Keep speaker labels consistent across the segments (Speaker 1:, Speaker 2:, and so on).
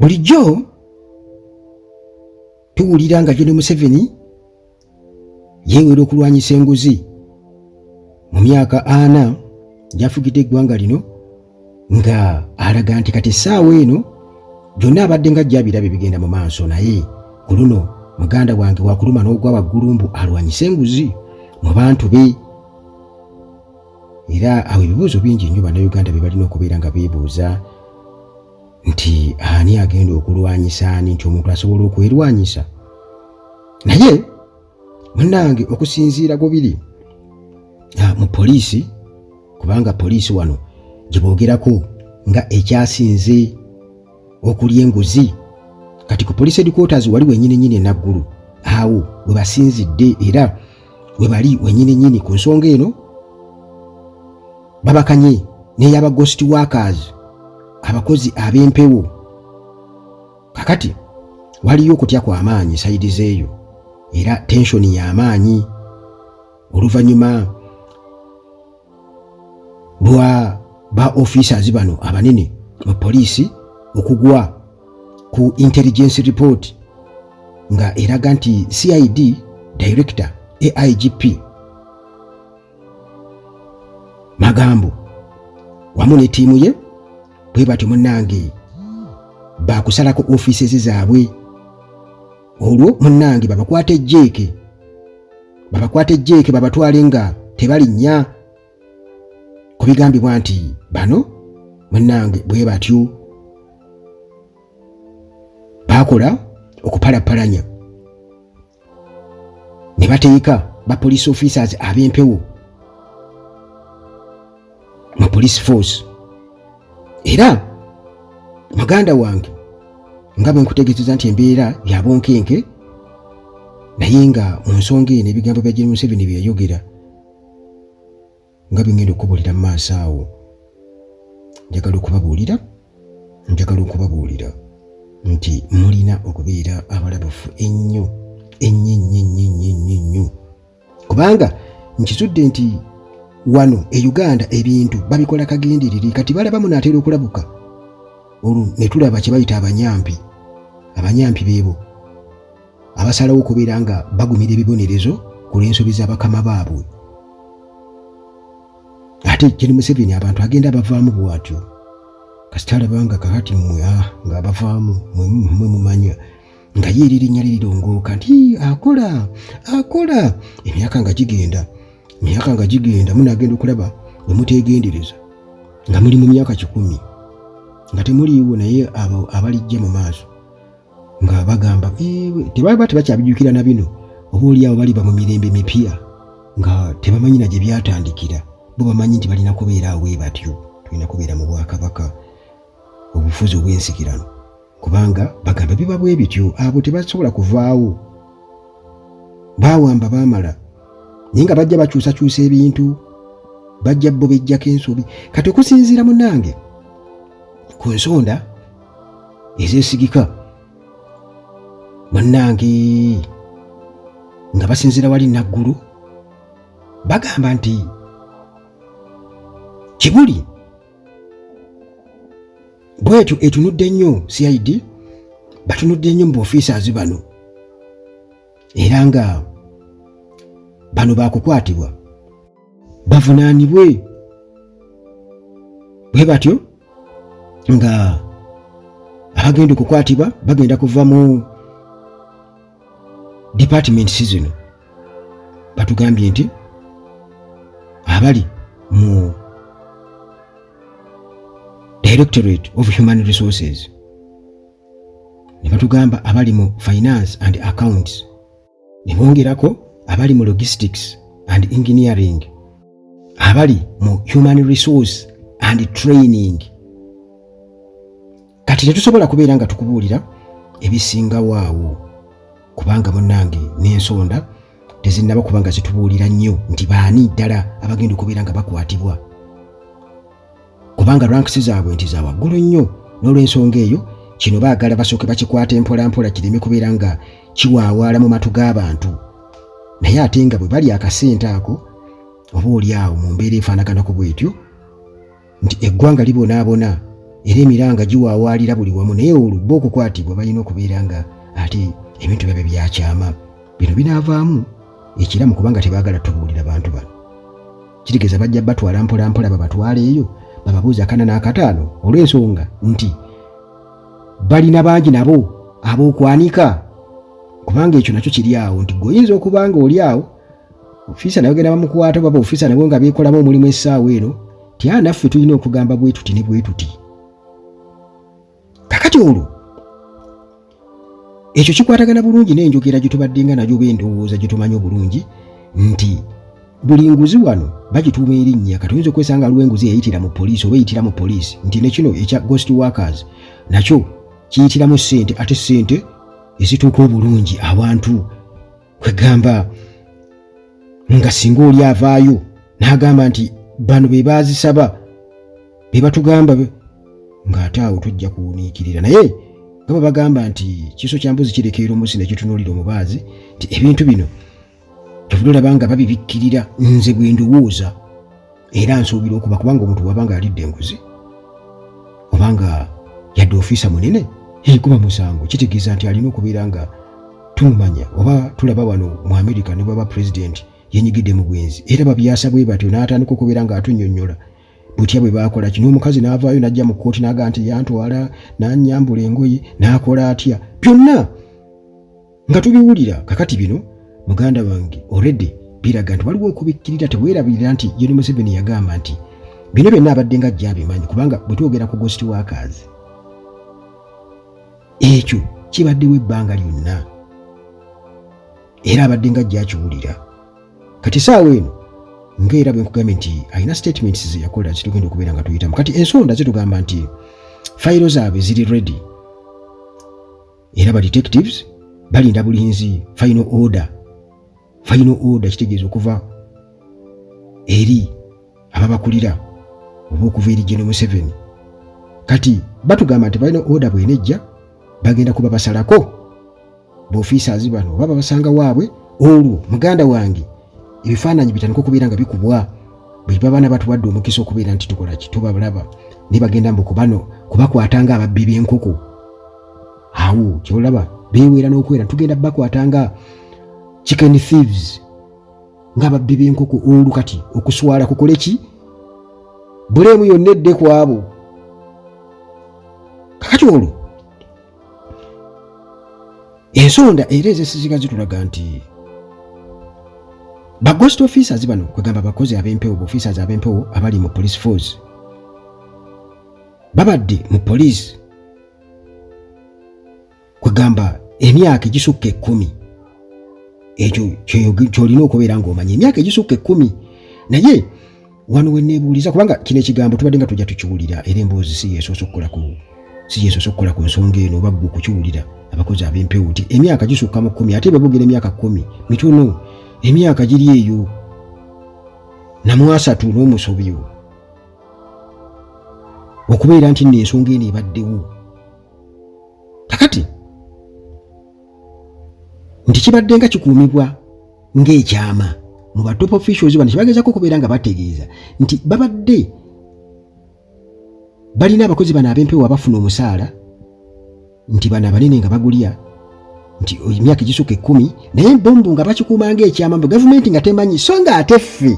Speaker 1: bulijjo tuwulira nga General Museveni yeewera okulwanyisa enguzi mu myaka 4 gy'afugidde eggwanga lino, nga alaga nti kati essaawa eno byonna abadde nga jjabirabe bigenda mu maaso, naye ku luno muganda wange wakuluma n'ogwa waggulu mbu alwanyisa enguzi mu bantu be. Era awo ebibuuzo bingi nnyo bannayuganda bye balina okubeera nga beebuuza nti ani agenda okulwanyisa ani, nti omuntu asobola okwerwanyisa. Naye munnange okusinziira gobiri mu poliisi, kubanga poliisi wano gye boogerako nga ekyasinze okulya enguzi, kati ku police headquarters wali wenyini enaggulu awo we basinzidde era we bali wenyini ku nsonga eno. Babakanye n'eyaba ghost workers, abakozi ab'empewo. Kakati waliyo okutya kw'amaanyi sayidi zeeyo era tensioni y'amaanyi oluvannyuma lwa ba officers bano abanene mu poliisi okugwa ku intelligence report nga eraga nti CID director AIGP Magambo wamu ne ttiimu ye bwe batyo munnange bakusalako offices zaabwe. Olwo munnange babakwata ejjeeke babatwale nga tebalinnya, kubigambibwa nti bano munnange bwe batyo bakola okupalapalanya ne bateeka ba police officers ab'empewo mu police force. Era muganda wange nga bwe nkutegeezeza nti embeera ya bonkenke, naye nga mu nsonga eno ebigambo bya General Museveni bye yayogera nga bingenda okubuulira mu maaso awo, njagala okubabuulira nti mulina okubeera abalabufu ennyo, kubanga nkizudde nti wano e Uganda ebintu babikola kagendereri. Kati balaba munaatera okulabuka olwo ne tulaba kye bayita abanyampi beebo abasalawo okubeera nga bagumira ebibonerezo ku lw'ensobi z'abakama baabwe. Ate General Museveni abantu agenda abavaamu bw'atyo, kasita alabanga kakati mmwe nga abavaamu mmwe mumanya nga ye eririnnya lirirongooka nti akola emyaka nga gigenda munagenda okulaba bwe muteegendereza nga muli mu myaka 10 nga temuliiwo, naye abo abalijja mu maaso nga bagamba tebaba tebakyabijjukira na bino, oba oliawo baliba mu mirembe mipya nga tebamanyi na gye byatandikira. Bo bamanyi nti balina kubeera awe batyo, tulina kubeera mu bwakabaka obufuzi obw'ensikirano, kubanga bagamba biba bwe bityo. Abo tebasobola kuvaawo, bawamba baamala, naye nga bajja bakyusakyusa ebintu, bajja bo bejjako ensobi. Kati okusinziira munnange ku nsonda ezeesigika munnange nga basinziira wali naggulu, bagamba nti Kibuli bwetyo etunudde nnyo CID, batunudde nnyo mu officers bano, era nga bano bakukwatibwa bavunaanibwe bwe batyo, nga abagenda okukwatibwa bagenda kuva mu department season. Batugambye nti abali mu Directorate of Human Resources, ne batugamba abali mu Finance and Accounts, ne bongerako abali mu Logistics and Engineering, abali mu Human Resource and Training. Kati tetusobola kubeera nga tukubuulira ebisingawo awo, kubanga munnange n'ensonda tezinnaba kubanga zitubuulira nnyo nti baani ddala abagenda okubeera nga bakwatibwa, kubanga ranks zaabwe nti za waggulu nnyo. N'olw'ensonga eyo kino baagala basooke bakikwate mpola kireme kubeera nga kiwaawaala mu matu g'abantu, naye ate nga bwe bali akasente ako oba oli awo mu mbeera efaanaganako bwetyo nti eggwanga libonaabona era emiranga giwaawaalira buli wamu naye olubba okukwatibwa balina okubeera nga ate ebintu byabe byakyama. Bino binaavaamu ekiramu kubanga tebaagala tubuulira bantu bano. Kitegeeza bajja batwala mpola mpola babatwala eyo bababuuza 4 n'akataano olw'ensonga nti balina bangi nabo ab'okwanika kubanga ekyo nakyo kiri awo nti goyinza okuba nga oli awo ofiisa nawe genda bamukwata baba ofiisa nabo nga beekolamu omulimu essaawa eno ti naffe tulina okugamba bwe tuti ne bwe tuti. Kakati olwo ekyo kikwatagana bulungi n'enjogera gye tubadde nga nagyo b'endowooza gye tumanyi obulungi nti buli nguzi wano bagituuma erinnya kati oyinza okwesanga aliwo enguzi eyayitira mu poliisi oba eyitira mu poliisi nti ne kino ekya ghost workers nakyo kiyitiramu ssente ate ssente ezituuka obulungi abantu kwegamba nga singa oli avaayo n'agamba nti bano be baazisaba be batugamba ng'ate awo tujja kuwuniikirira naye nga bagamba nti kiso kya mbuzi kirekeera omusi ne kitunuulira omubaazi nti ebintu bino kyovudde olaba nga babibikkirira nze bwe ndowooza era nsuubira okuba kubanga omuntu wabanga alidde enguzi obanga yadde ofiisa munene kuba musango kitegeeza nti alina okubeera nga tumumanya oba tulaba wano mu America ne bwaba pulezidenti yenyigidde mu bwenzi era babyasa bwe batyo n'atandika okubeera nga atunnyonnyola butya bwe baakola kino omukazi n'avaayo n'ajja mu kkooti n'aga nti yantwala n'annyambula engoye n'akola atya byonna nga tubiwulira. Kakati bino muganda wange already biraga nti waliwo okubikkirira teweerabirira nti Yoweri Museveni yagamba nti bino byonna abadde nga ajja abimanyi kubanga bwe twogera ku ghost workers ekyo kibaddewo ebbanga lyonna era abadde nga ajja akiwulira. Kati saawa eno ng'era bwe nkugambye nti alina statements ze yakola zitugenda okubeera nga tuyitamu. Kati ensonda zitugamba nti fayiro zaabwe ziri ready era ba detectives balinda bulinzi final order kitegeeza okuva eri ababakulira oba okuva eri General Museveni. Kati batugamba nti balina order bwenejja bagenda kuba basalako b'ofiisaazi bano oba babasanga waabwe olwo muganda wange ebifaananyi bitandika okubeera nga bikubwa bwe babaana batuwadde omukisa okubeera nti tukola ki tubalaba ne bagenda mbu kubakwatanga ababbi b'enkoko awo kyolaba beeweera n'okwera tugenda bakwatanga chicken thieves ng'ababbi b'enkoko olwo kati okuswala kukole ki buleemu yonna edde ku abo. Kakati olwo ensonda era ez'esisiga zitulaga nti ba ghost officers bano kwegamba abakozi ab'empewo officers ab'empewo abali mu police force babadde mu police kwegamba emyaka egisukka 10 ekyo kyolina okubeera ng'omanya emyaka egisukka 10 naye wano we neebuuliza kubanga kino ekigambo tubadde nga tujja tukiwulira era emboozi si yeesoosa okukola ku nsonga eno oba ggwe okukiwulira abakozi ab'empewo nti emyaka gisukka mu 10 ate babogera emyaka 10 mitono emyaka giri eyo namu 3 n'omusobyo okubeera nti n'ensonga eno ebaddewo. Kakati nti kibadde nga kikuumibwa ng'ekyama mu ba top officials bano kibagezako okubeera nga bategeeza nti babadde balina abakozi bano ab'empewo abafuna omusaala nti bano abanene nga bagulya nti emyaka egisukka 10 naye embombo nga bakikuuma ng'ekyama mbu gavumenti nga temanyi so nga ate ffe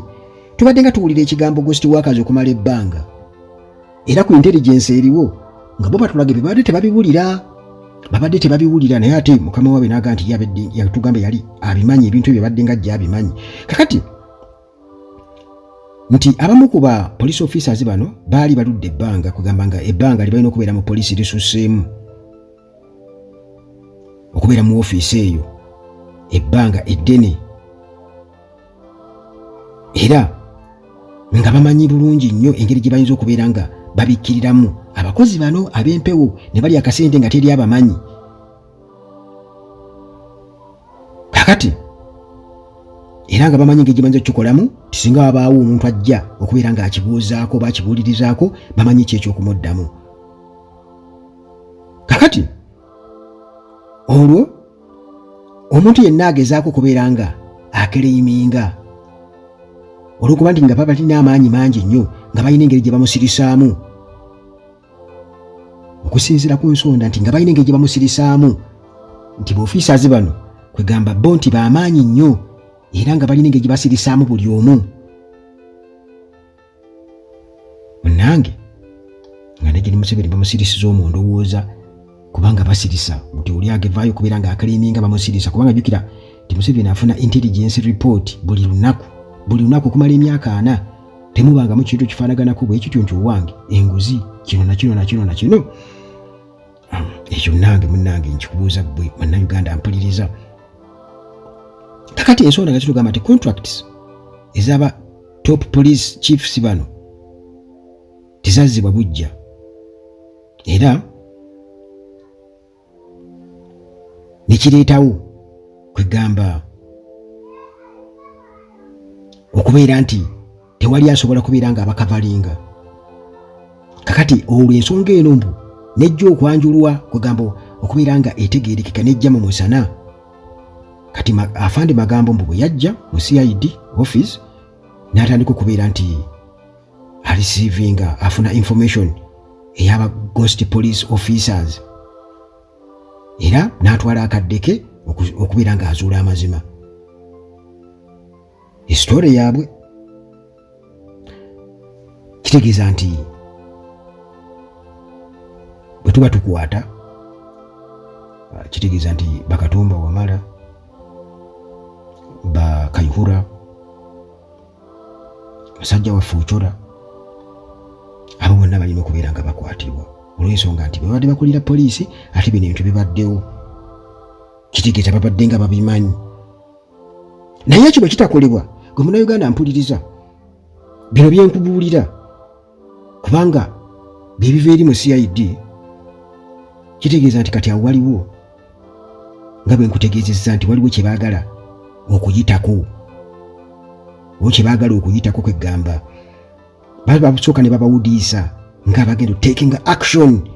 Speaker 1: tubadde nga tuwulira ekigambo ghost workers okumala ebbanga era ku intelligence eriwo nga bo batulaga bye babadde tebabiwulira naye ate mukama waabwe n'aga nti yatugambe yali abimanyi ebintu ebyo badde nga ajja abimanyi. Kakati nti abamu ku ba police officers bano baali baludde ebbanga kugamba nga ebbanga libalina okubeera mu poliisi lisusseemu okubeera mu ofiisi eyo ebbanga eddene era nga bamanyi bulungi nnyo engeri gye bayinza okubeera nga babikkiriramu abakozi bano ab'empewo ne bali akasente nga teri abamanyi. Kakati era nga bamanyi engeri gye bayinza okukikolamu tisinga wabaawo omuntu ajja okubeera nga akibuuzaako oba akibuulirizaako bamanyi ki ekyokumuddamu. Kakati olwo omuntu yenna agezaako okubeera nga akereyiminga olw'okuba nti nga baba balina amaanyi mangi nnyo nga balina engeri gye bamusirisaamu okusinziira ku nsonda nti nga balina engeri gye bamusirisaamu nti b'ofiisaazi bano kwegamba bo nti b'amaanyi nnyo era nga balina engeri gye basirisaamu buli omu. Munnange nga ne Jenny Museveni bamusirisiza omundowooza kubanga basirisa nti oli agevaayo okubeera ng'akaliiminga bamusirisa kubanga jjukira nti Museveni afuna intelligence report buli lunaku okumala emyaka 4 temubangamu kintu kifaanaganako bwe kityo nti owange enguzi kino na kino na kino na kino. Ekyo munnange nkikubuuza ggwe Bannayuganda mpuliriza. Kakati ensonga nga tugamba nti contracts ez'aba top police chiefs bano tizazzibwa bujja era nekireetawo kwegamba okubeera nti tewali asobola kubeera nga abakavalinga. Kakati olwo ensonga eno mbu nejja okwanjulwa kwegamba okubeera nga etegeerekeka nejja mu musana. Kati afande Magambo mbu bwe yajja mu CID office n'atandika okubeera nti areceiving afuna information ey'aba ghost police officers era n'atwala akaddeke okubeera ng'azuula amazima. Histoire yaabwe kitegeeza nti bwe tuba tukwata kitegeeza nti Bakatumba Wamala, Kayihura, musajja waffe Ochola, abo bonna balina okubeera nga bakwatibwa olw'ensonga nti babadde bakulira poliisi ate bino ebintu bibaddewo kitegeeza babadde nga babimanyi. Naye ekyo bwe kitakolebwa gwe Munnayuganda mpuliriza bino byenkubuulira kubanga bye biva eri mu CID kitegeeza nti kati awo waliwo nga bwe nkutegeezezza nti waliwo kye baagala okuyitako kwegamba basooka ne babawudiisa ng'abagenda taking action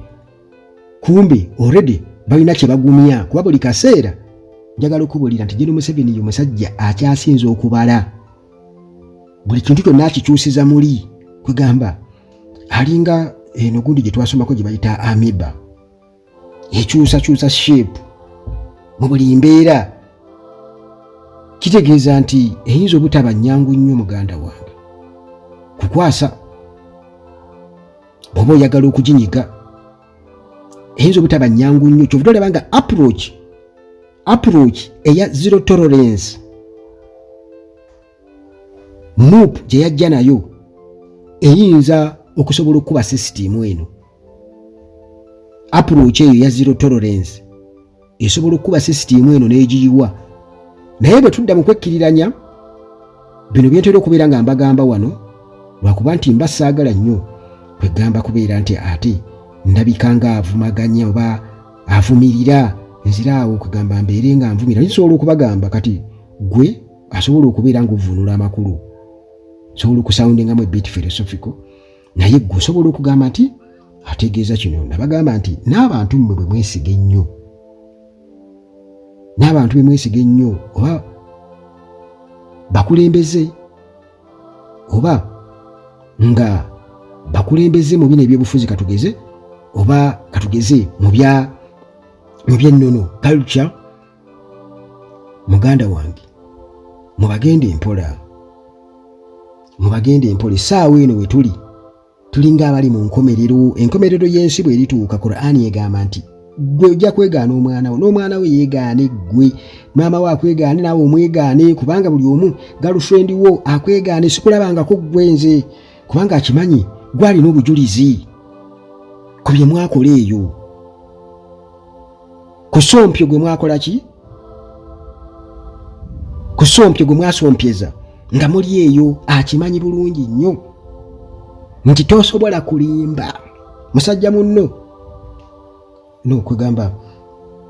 Speaker 1: kumbe already balina kye bagumya kuba buli kaseera njagala okubuulira nti Jenny Museveni ye musajja akyasinza okubala buli kintu kyonna akikyusiza muli kwegamba alinga eno gundi gye twasomako gye bayita amoeba ekyusa shape mu buli mbeera. Kitegeeza nti eyinza obutaba nnyangu nnyo muganda wange kukwasa bw'oba oyagala okuginyiga eyinza obutaba nnyangu nnyo kyovudde olaba nga approach eya zero tolerance MUP gye yajja nayo eyinza okusobola okuba sisitimu eno. Approach eyo ya zero tolerance esobola okuba sisitimu eno n'egiyiwa. Naye bwe tudda mu kwekkiriranya bino byentera okubeera nga mbagamba wano lwakuba nti mba saagala nnyo kwegamba kubeera nti ate ndabika nga avumaganya oba avumirira nziraawo kwegamba mbeere nga nvumira. Nsobola okubagamba kati gwe asobola okubeera ng'ovunula amakulu sobola okusoundingamu ebit philosophical naye gwe osobola okugamba nti ategeeza kino. Nabagamba nti n'abantu mmwe bwe mwesiga ennyo oba bakulembeze oba nga bakulembeze mu bino ebyobufuzi katugeze oba katugeze mu byennono culture muganda wange mubagende empola essaawa eno we tulinga abali mu enkomerero y'ensi bwe erituuka Qur'ani egamba nti gwe ojja kwegaana omwana we n'omwana we yeegaane gwe maama we akwegaane naawe omwegaane kubanga buli omu girlfriend wo akwegaane sikulabangako gwenze kubanga akimanyi gwalina obujulizi ku bye mwakola eyo kusompyo gwe mwakola ki kusompyo gwe mwasompyeza nga muli eyo akimanyi bulungi nnyo nti tosobola kulimba musajja munno kwegamba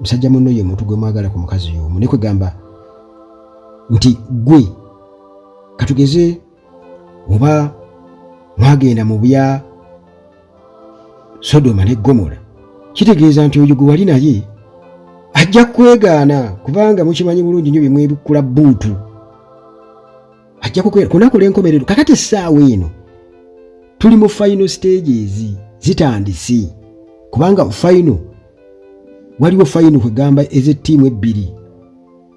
Speaker 1: musajja munno ye muntu gwe mwagala ku mukazi y'omu ne kwegamba nti gwe katugeze oba mwagenda mu bya Sodoma ne Gomora kitegeeza nti oyo gwe wali naye ajja kwegaana kubanga mukimanyi bulungi nnyo bimwebikula bbuutu ajja kukwegaana kunakola enkomerero. Kakati essaawa eno tuli mu final stages zitandise kubanga final waliwo final kwegamba ez'ettiimu ebbiri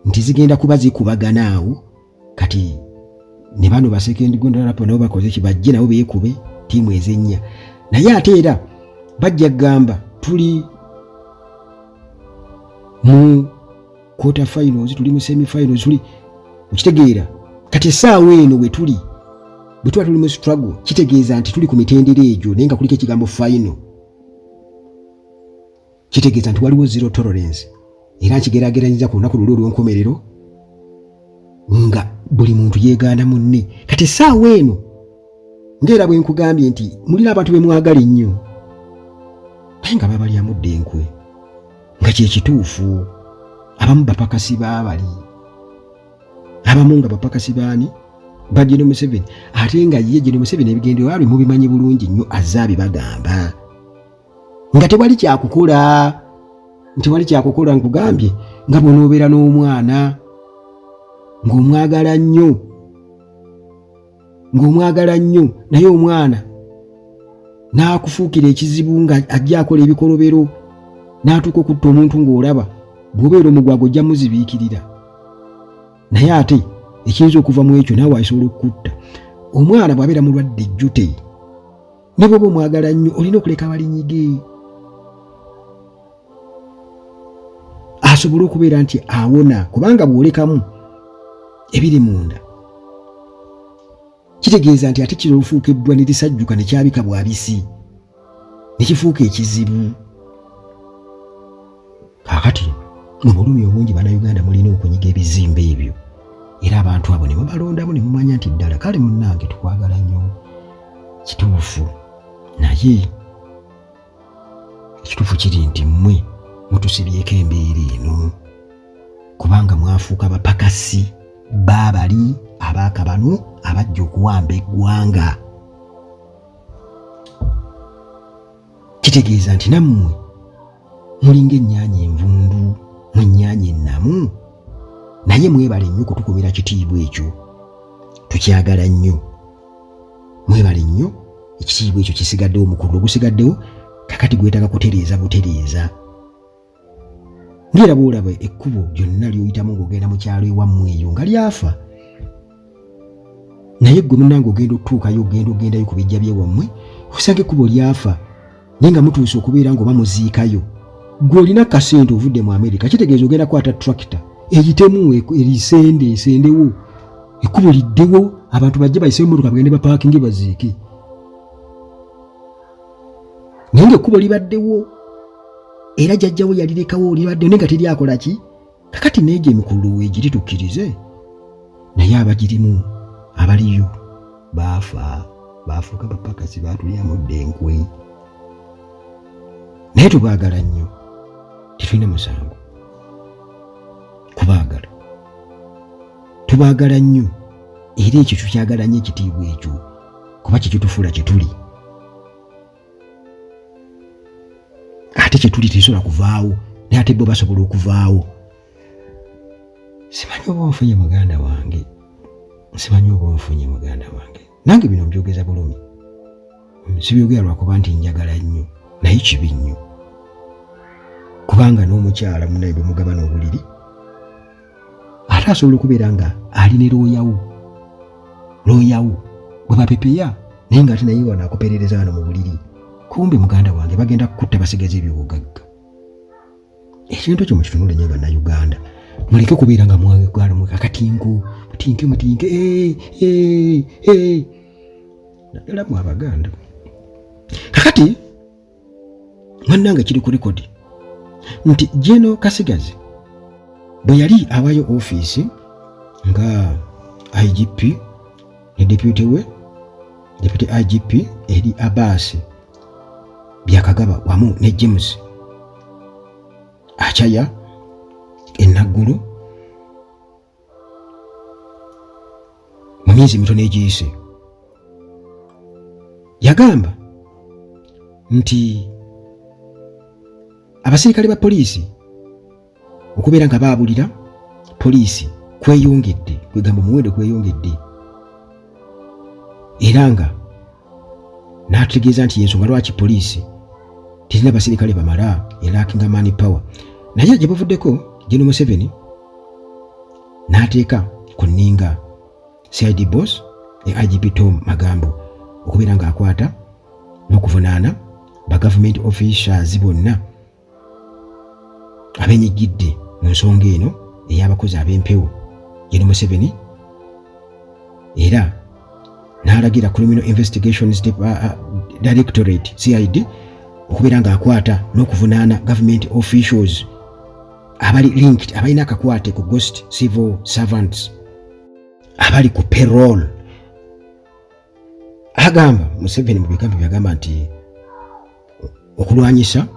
Speaker 1: nti zigenda kuba zikubagana awo kati ne bano ba second gonda rapo nabo bakoze kibajje nabo beekube ttiimu ezennya naye ate era bajja gamba tuli mu quarter finals tuli mu semi finals tuli ukitegeera kati essaawa eno we tuli bwe tuba tuli mu struggle kitegeeza nti tuli ku mitendera egyo naye nga kuliko ekigambo final kitegeeza nti waliwo zero tolerance era nkigeraageranyiza ku lunaku luli olw'enkomerero nga buli muntu yeegaana munne kati essaawa eno ng'era bwe nkugambye nti mulina abantu be mwagala ennyo naye nga babalyamudde enkwe nga kye kituufu abamu bapakasi baabali abamu nga bapakasi baani ba General Museveni ate nga ye General Museveni ebigendero byabwe mubimanyi bulungi nnyo azaabi bagamba nga tewali kyakukola nkugambye nga bw'onoobeera n'omwana ng'omwagala nnyo naye omwana n'akufuukira ekizibu nga ajja akola ebikolobero n'atuuka okutta omuntu ng'olaba bw'obeera omugwago ojja muzibiikirira naye ate ekiyinza okuva mu ekyo naawe asobola okukutta omwana bw'abeera mulwadde ejjute ne bw'oba omwagala nnyo olina okuleka balinyige asobole okubeera nti awona kubanga bw'olekamu ebiri munda kitegeeza nti ate kiro lufuuka ebbwa ne lisajjuka ne kyabika bwabisi ne kifuuka ekizibu kaakati mu bulumi obungi bannayuganda mulina okunyiga ebizimbe ebyo era abantu abo ne mubalondamu ne mumanya nti ddala kale munnange tukwagala nnyo kituufu naye ekituufu kiri nti mmwe mutusibyeko embeera eno kubanga mwafuuka bapakasi baabali abaaka bano abajja okuwamba eggwanga kitegeeza nti nammwe mulinga ennyaanya envundu mu nnyaanya ennamu naye mwebale nnyo kutukumira kitiibwa ekyo tukyagala nnyo mwebale nnyo ekitiibwa ekyo kisigaddewo omukulu ogusigaddewo kakati gwetaaga kutereeza butereeza ngera bw'olaba ekkubo lyonna ly'oyitamu ng'ogenda mu kyalo ewammwe eyo nga lyafa naye gwe munnange ogenda okutuukayo ogendayo ku bijja by'ewammwe osanga ekkubo lyafa naye nga mutuuse okubeera ng'oba muziikayo gwe olina kasente ovudde mu Amerika kitegeeza ogenda kwata tractor eyitemu esendewo ekkubo liddewo abantu bajje bayisewo emmotoka bagende bapaakinge baziike naye ng'ekkubo libaddewo era jjajjawo yalirekawo libaddewo naye nga teryakola ki kakati neegyo emikulu weegiri tukkirize naye abagirimu abaliyo baafuuka bapakasi baatulyamudde enkwe naye tubaagala nnyo tetulina musango kubaagala tubaagala nnyo era ekyo tukyagala nnyo ekitiibwa ekyo kuba kyekitufuula kye tuli ate kye tuli tekisobola kuvaawo naye ate bo basobola okuvaawo simanyi oba onfunye muganda wange nange bino mbyogeza bulumi sibyogera lwakuba nti njagala nnyo naye kibi nnyo kubanga n'omukyala munaye bwe mugabana obuliri ate asobola okubeera nga ali ne looyawo bwe bapepeya naye nga ate naye wano akuperereza wano mu buliri kumbe muganda wange bagenda kukutta basigaza ebyobugagga ekintu ekyo mukitunule nnyo bannayuganda muleke kubeera nga mwagala akatinko mutinke naddala mu abaganda kakati mwannange kiri ku rekodi nti General Kasigazi bwe yali awayo ofiisi nga IGP ne deputy IGP eri Abbas Byakagaba wamu ne James Achaya Ennaggulu mu myezi mitono egiyise yagamba nti abasirikale ba poliisi okubeera nga baabulira poliisi kweyongedde kwegamba omuwendo kweyongedde era nga n'ategeeza nti yensonga lwaki poliisi tirina basirikale bamala elackinga money power. Naye gye bavuddeko General Museveni n'ateeka ku nninga CID boss IGP Tom Magambo okubeera ng'akwata n'okuvunaana ba government officials bonna abenyigidde mu nsonga eno ey'abakozi ab'empewo. General Museveni era n'alagira Criminal Investigations Directorate CID okubeera ng'akwata n'okuvunaana government officials abali linked, abalina akakwate ku ghost civil servants abali ku payroll. Agamba Museveni mu bigambo byagamba nti okulwanyisa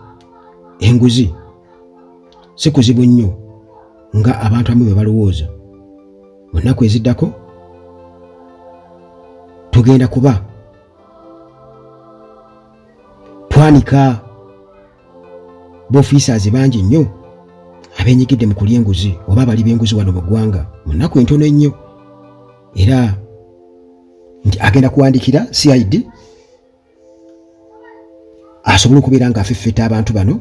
Speaker 1: enguzi si kuzibu nnyo nga abantu bamwe bwe balowooza. Mu nnaku eziddako tugenda kuba twanika b'officers bangi nnyo abenyigidde mu kulya enguzi oba abali b'enguzi wano mu ggwanga mu nnaku entono ennyo, era nti agenda kuwandikira CID asobole okubeera ng'afeffeta abantu bano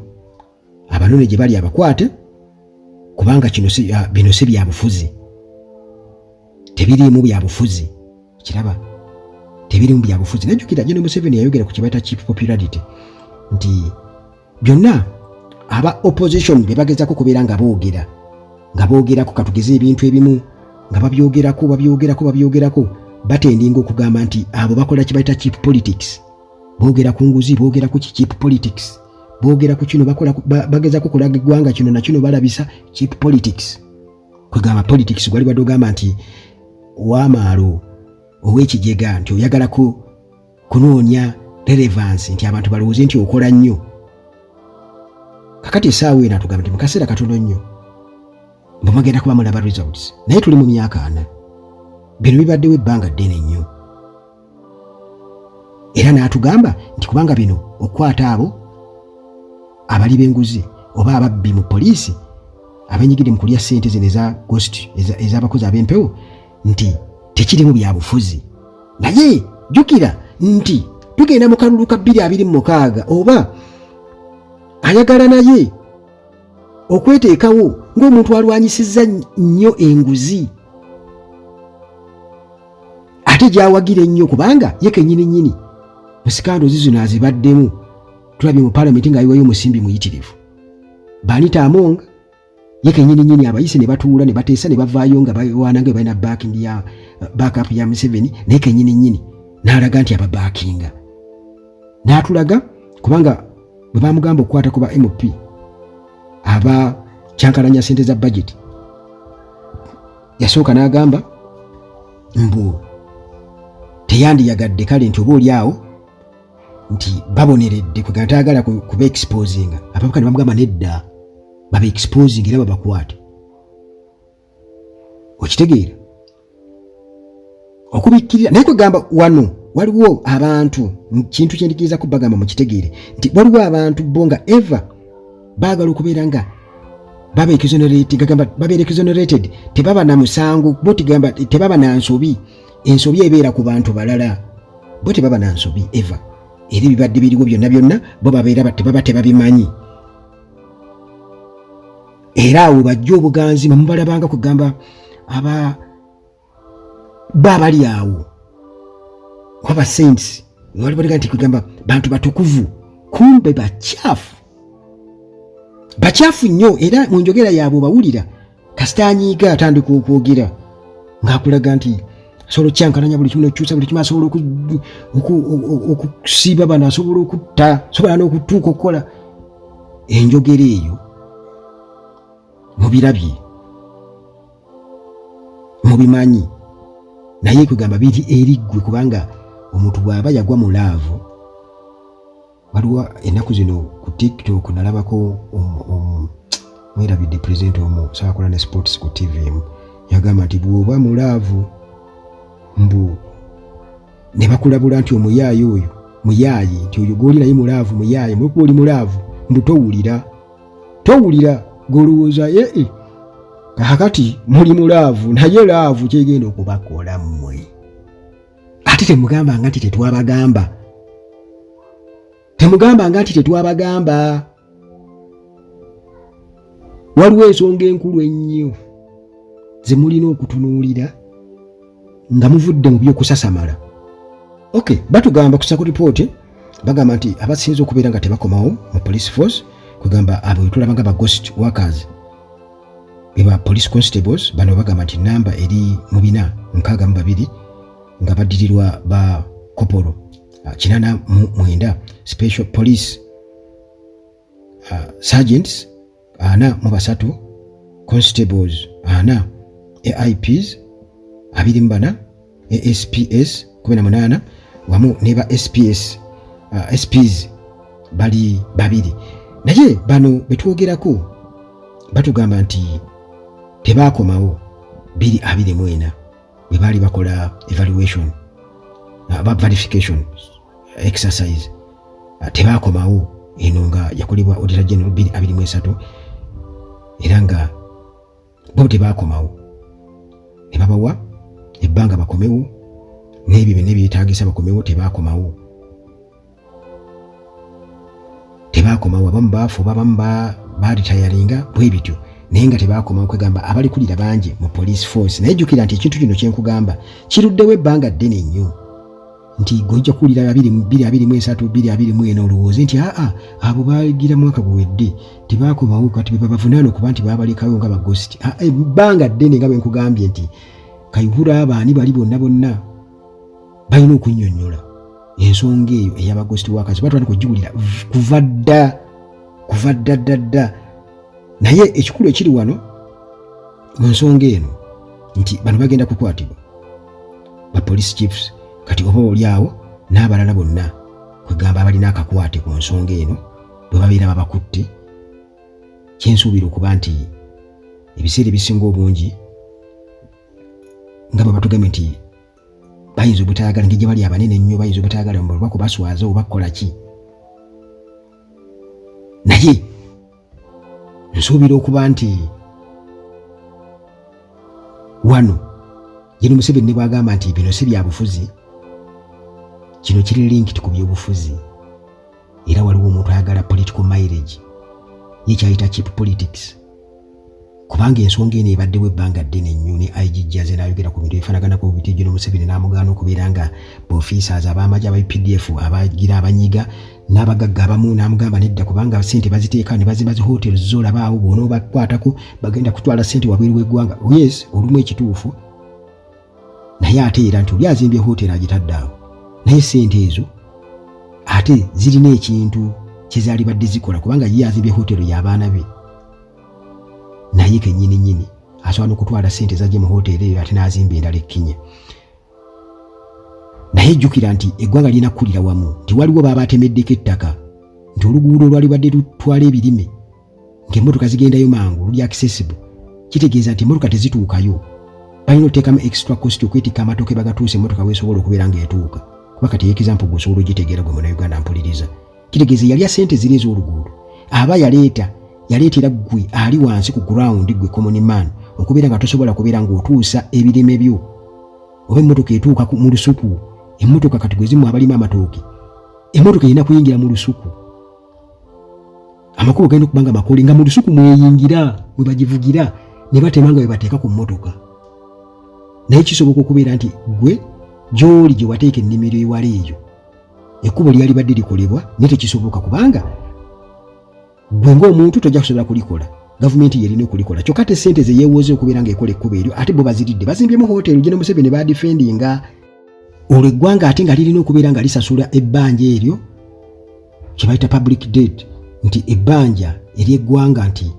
Speaker 1: abanone gye bali abakwate, kubanga bino si bya bufuzi, tebiriimu bya bufuzi. Kiraba tebiriimu bya bufuzi. Najjukira General Museveni yayogera ku kibaita cheap popularity nti byonna aba opposition bye bagezaako kubeera nga boogerako katugeze ebintu ebimu nga babyogerako batendinga okugamba nti abo bakola kibaita cheap politics, boogera ku nguzi, boogera ku cheap politics, boogera ku kino bagezaako kulaga eggwanga kino na kino balabisa cheap politics. Kwegamba politics gwali wadde ogamba nti ow'amaalo ow'ekigega nti oyagala kunoonya relevance nti abantu balowooze nti okola nnyo. Kakati essaawa eno atugamba nti mu kaseera katono nnyo mwe mugenda kuba mulaba results, naye tuli mu myaka 4. Bino bibaddewo ebbanga ddene nnyo. Era n'atugamba nti kubanga bino okukwata abo abali b'enguzi oba ababbi mu poliisi abenyigidde mu kulya ssente zino eza ghost ez'abakozi ab'empewo nti tekirimu bya bufuzi. Naye jjukira nti tugenda mu kalulu ka 2026 oba ayagala naye okweteekawo ng'omuntu alwanyisizza nnyo enguzi ate gy'awagira ennyo, kubanga ye kennyini mu sikandozi zino azibaddemu. Tulabye mu palamenti ng'ayiwayo omusimbi muyitirivu Banita Among, ye kennyini abayise ne batuula ne bateesa ne bavaayo nga bawaana nga balina backup ya Museveni, naye kennyini n'alaga nti ababaakinga. N'atulaga kubanga bwe bamugamba okukwata ku ba MP aba kyankalanya ssente za budget, yasooka n'agamba mbu teyandiyagadde kale nti oba oli awo nti baboneredde kwegana tayagala kuba exposinga. Abavubuka ne bamugamba nedda baba exposing era babakwate. Okitegeera okubikkirira, naye kwegamba wano waliwo abantu kintu kyendigiriza kubagamba mukitegeere nti waliwo abantu bonga eva baagala okubeera nga baba exonerated, tebaba na musango, bo tigamba tebaba na nsobi. Ensobi ebeera ku bantu balala, bo tebaba na nsobi eva. Era ebibadde biriwo byonna bo babeera tebaba tebabimanyi. Era awo bajja obuganzi mubalabanga kugamba babali awo waba saints wali baliga nti kugamba bantu batukuvu, kumbe bachafu nnyo. Era mu njogera yaabwe bawulira kasitanyiiga atandika okwogera ng'akulaga nti asobola okyankalanya buli kimu n'okukyusa buli kimu, asobola okusiiba bano, asobola okutta, asobola n'okutuuka okukola enjogera eyo. Mubirabye, mubimanyi, naye kugamba biri eriggwe, kubanga omuntu bw'aba yagwa mu laavu. Waliwo ennaku zino ku TikTok nalabako mwerabidde pulezidenti omu saakola ne sports ku TV yagamba nti bw'oba mu laavu mbu ne bakulabula nti omuyaayi oyo muyaayi, nti oyo gw'oli naye mulaavu muyaayi, mulikuba oli mulaavu mbu towulira golowooza kakati muli mulaavu, naye laavu kyegenda okubakola mmwe. Ate temugamba nga nti tetwabagamba temugamba nti tetwabagamba. Waliwo ensonga enkulu ennyo ze mulina okutunuulira nga muvudde mu by'okusasamala. Okay, batugamba kusa ku ripooti bagamba nti abasinze okubeera nga tebakomawo mu police force kugamba abo tulaba nga ba ghost workers eba police constables bano bagamba nti namba eri mu 462 nga baddirirwa ba koporo 89 special police sergeants 43 constables 4 AIPs 24 ASPS 18 wamu neba SPS SPs bali babiri. Naye bano betwogerako batugamba nti tebakomawo 224 bwe bali bakola evaluation verification exercise tebakomawo eno nga yakolebwa Auditor General 223 era nga bo tebakomawo ne babawa ebbanga bakomewo n'ebyo byetaagisa bakomewo tebakomawo abamu baafuba abamu baritayaringa bwe bityo naye nga tebakomawo kwegamba abali kulira bangi mu police force. Naye jjukira nti ekintu kino kyenkugamba kiruddewo ebbanga ddene nnyo nti gojja kuwulira 223 224 olowooze nti abo baagira mwaka guwedde tebakomawo kati be babavunaana okuba nti baabalekawo nga bagosti. Ebbanga ddene nga bwe nkugambye nti kayihura abaani bali bonna balina okunnyonnyola ensonga eyo ey'abagosti workers batwala kugiwulira kuva dda. Naye ekikulu ekiri wano mu nsonga eno nti bano bagenda kukwatibwa ba police chiefs kati oba oliawo n'abalala bonna kwegamba abalina akakwate ku nsonga eno bwe babeera babakutte. Kyensuubira okuba nti ebiseera ebisinga obungi nga bwe batugambye nti bayinza obutayagala ng'egye bali abanene ennyo bayinza obutayagala oba kubaswaza oba kukola ki. Naye nsuubira okuba nti wano Gen. Museveni ne bwagamba nti bino si bya bufuzi, kino kiri linked ku by'obufuzi era waliwo omuntu ayagala political mileage ye kyayita cheap politics kubanga ensonga eno ebaddewo ebbanga ddene nnyo ne IG Jazz n'ayogera ku bintu ebifaanaganako biti Gen. Museveni n'amugaana okubeera nga officers ab'amagye aba UPDF abagira abanyiga n'abagagga abamu n'amugamba nedda kubanga ssente baziteeka ne bazimaze hotels z'olaba awo bona obakwatako bagenda kutwala ssente wabweru w'eggwanga. Yes, olumu ekituufu naye ate era nti oli azimbye hoteri agitadde awo naye ssente ezo ate zirina ekintu kye zaali badde zikola kubanga ye azimbye hoteri y'abaana be naye kennyini asobola n'okutwala ssente zajje mu hoteri eyo ate n'azimba endala ekkinya. Naye jjukira nti eggwanga lirina kukulira wamu nti waliwo baba atemeddeko ettaka nti oluguudo lwali badde lutwala ebirime ng'emmotoka zigendayo mangu luli accessible kitegeeza nti emmotoka tezituukayo balina okuteekamu extra cost okwetikka amatooke bagatuusa emmotoka weesobola okubeera ng'etuuka kuba kati example gwosobola ogitegeera gwe Munnayuganda mpuliriza. Kitegeeza yalya ssente ziri ez'oluguudo aba yaleetera ggwe ali wansi ku ground gwe common man okubeera nga tosobola kubeera ng'otuusa ebirime byo oba emmotoka etuuka mu lusuku. Emmotoka kati gwe zimu abalimu amatooke emmotoka erina kuyingira mu lusuku amakubo genda okubanga makole nga mu lusuku mweyingira bwe bagivugira ne batemanga bwe bateeka ku mmotoka. Naye kisoboka okubeera nti gwe gy'oli gye wateeka ennimiro ewala eyo ekkubo lyali badde likolebwa naye tekisoboka kubanga gwe ng'omuntu tojja kusobola kulikola gavumenti yerina okulikola kyokka ate ssente ze yeewooza okubeera ng'ekola ekkubo eryo ate bo baziridde bazimbyemu hoteri Gen. Museveni badifendinga olwo eggwanga ate nga lirina okubeera nga lisasula ebbanja eryo kye bayita public debt nti ebbanja ery'eggwanga nti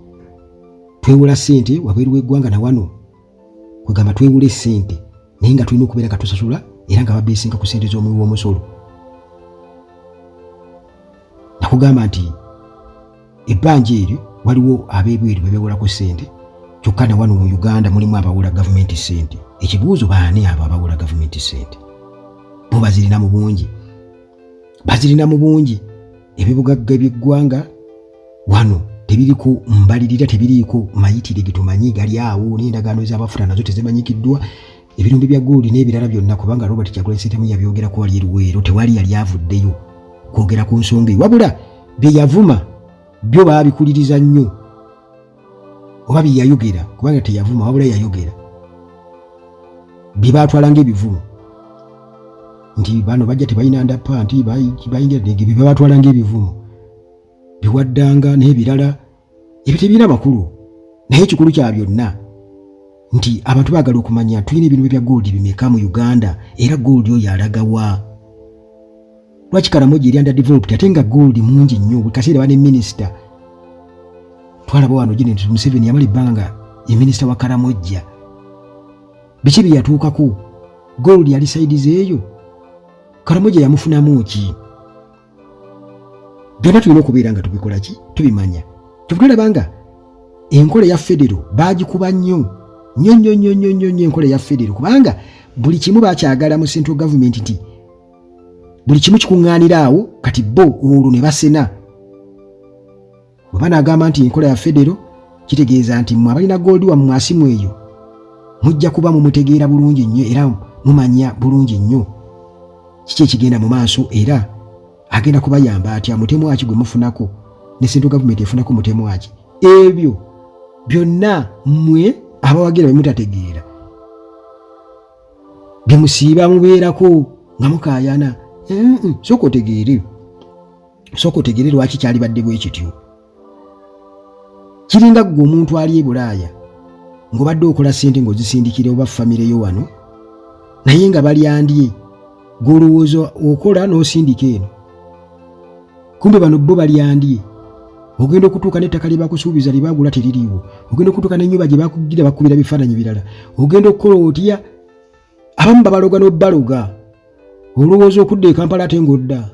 Speaker 1: twewola ssente wabweru w'eggwanga na wano kwegamba twewule ssente naye nga tulina okubeera nga tusasula era nga babeesinga ku ssente z'omuwi w'omusolo. Nakugamba nti ebbanja eryo waliwo ab'ebweru be beewolako ssente kyokka na wano mu Uganda mulimu abawola gavumenti ssente. Ekibuuzo baani abo abawola gavumenti ssente? Bo bazirina mu bungi ebibugagga by'eggwanga wano tebiriko mbalirira tebiriiko mayitire gitumanyi gali awo n'endagaano ez'abafuta nazo tezimanyikiddwa ebirumbi bya gold n'ebirala byonna kubanga Robert Kyagulanyi Ssentamu yabyogerako wali eruweero tewali yali avuddeyo kwogera ku nsonga eyo, wabula bye yavuma byo baabikuliriza nnyo oba bye yayogera, kubanga teyavuma wabula yayogera, bye baatwalanga ebivumu nti bano bajja tebalina ndapa nti bayingira bye baatwalanga ebivumu biwaddanga n'ebirala ebyo tebirina makulu. Naye ekikulu kya byonna nti abantu baagala okumanya tulina ebintu bya gold bimeka mu Uganda era gold oyo alagawa. Lwaki Karamoja eri underdeveloped ate nga gold mungi nnyo? Buli kaseera bane minisita twalaba wano Janet Museveni yamala ebbanga nga ye minisita wa Karamoja. Biki bye yatuukako? Gold yali saidizi eyo? Karamoja yamufunamu ki? Byonna tulina okubeera nga tubikola ki? Tubimanya. Tubulaba nga enkola ya federo baagikuba nnyo enkola ya federo, kubanga buli kimu baakyagala mu central government nti buli kimu kikuŋŋaanira awo, kati bo olwo ne basena. Bwe banagamba nti enkola ya federo kitegeeza nti mmwe abalina gold wammwe asimu eyo mujja kuba mumutegeera bulungi nnyo era mumanya bulungi nnyo kiki ekigenda mu maaso era agenda kubayamba atya mutemu waki gwe mufunako ne central government efunako mutemu waki. Ebyo byonna mmwe abawagira bye mutategeera bye musiiba mubeerako nga mukaayana. Sooka otegeere lwaki kyali badde bwe kityo. Kiringa ggwe omuntu ali e Bulaaya ng'obadde okola ssente ng'ozisindikira oba famire yo wano naye nga balyandye gw'olowooza okola n'osindika eno, kumbe bano bo balyandye. Ogenda okutuuka n'ettaka lye bakusuubiza lye baagula teririiwo, ogenda okutuuka n'ennyumba gye bakugira bakubira bifaananyi birala, ogenda okukola otya. Abamu babaloga n'obbaloga olowooza okudda e Kampala ate ng'odda.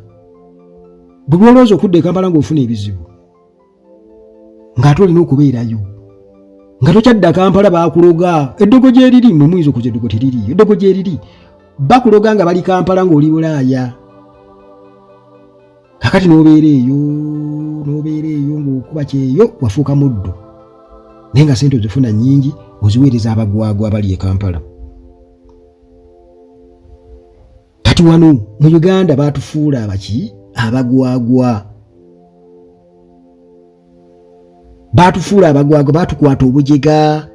Speaker 1: Bwe olowooza okudda e Kampala ng'ofuna ebizibu ng'ate olina okubeerayo nga tokyadda Kampala baakuloga. Eddogo gyeriri mmwe muyinza okuza eddogo teririiyo, eddogo gyeriri bakuloga nga bali Kampala ng'oli Bulaaya. Kakati n'obeera eyo ng'okuba kyeyo wafuuka muddo naye nga sente ozifuna nnyingi oziweereza abagwagwa abali e Kampala. Kati wano mu Uganda baatufuula abaki? Abagwagwa. Baatufuula abagwagwa, baatukwata obujega.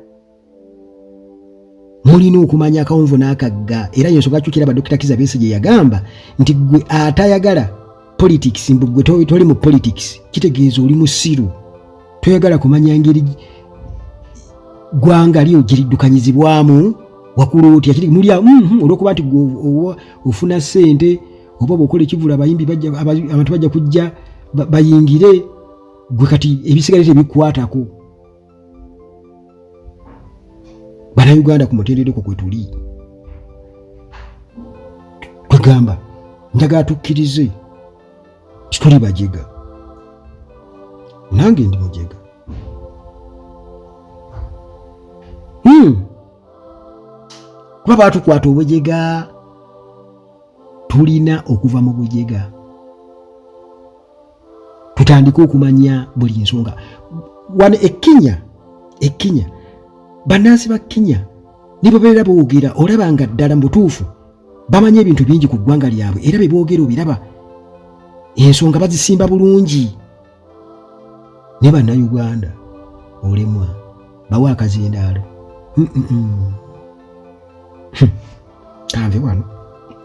Speaker 1: Mulina okumanya akawunvu n'akagga era y'ensonga kyukiraba Dr. Kizza Besigye yagamba nti gwe atayagala politics mbugwe toli mu politics kitegeeza oli musiru, toyagala kumanya ngeri gwanga lyo giriddukanyizibwamu wakulu otya kiri mulya olwokuba nti ofuna ssente oba bw'okola ekivula abayimbi abantu bajja kujja bayingire gwe kati ebisigadde tebikwatako. Bannayuganda ku mutendera okwo kwe tuli kwegamba njagala tukkirize tuli bajega, nange ndi mujega. Kuba baatukwata obujega, tulina okuva mu bujega tutandike okumanya buli nsonga. Wano Kenya bannansi ba Kenya ne babeera boogera olaba nga ddala mu butuufu bamanya ebintu bingi ku ggwanga lyabwe era be boogera obiraba ensonga bazisimba bulungi. Ne bannayuganda olemwa bawa akazindaalo kanve wano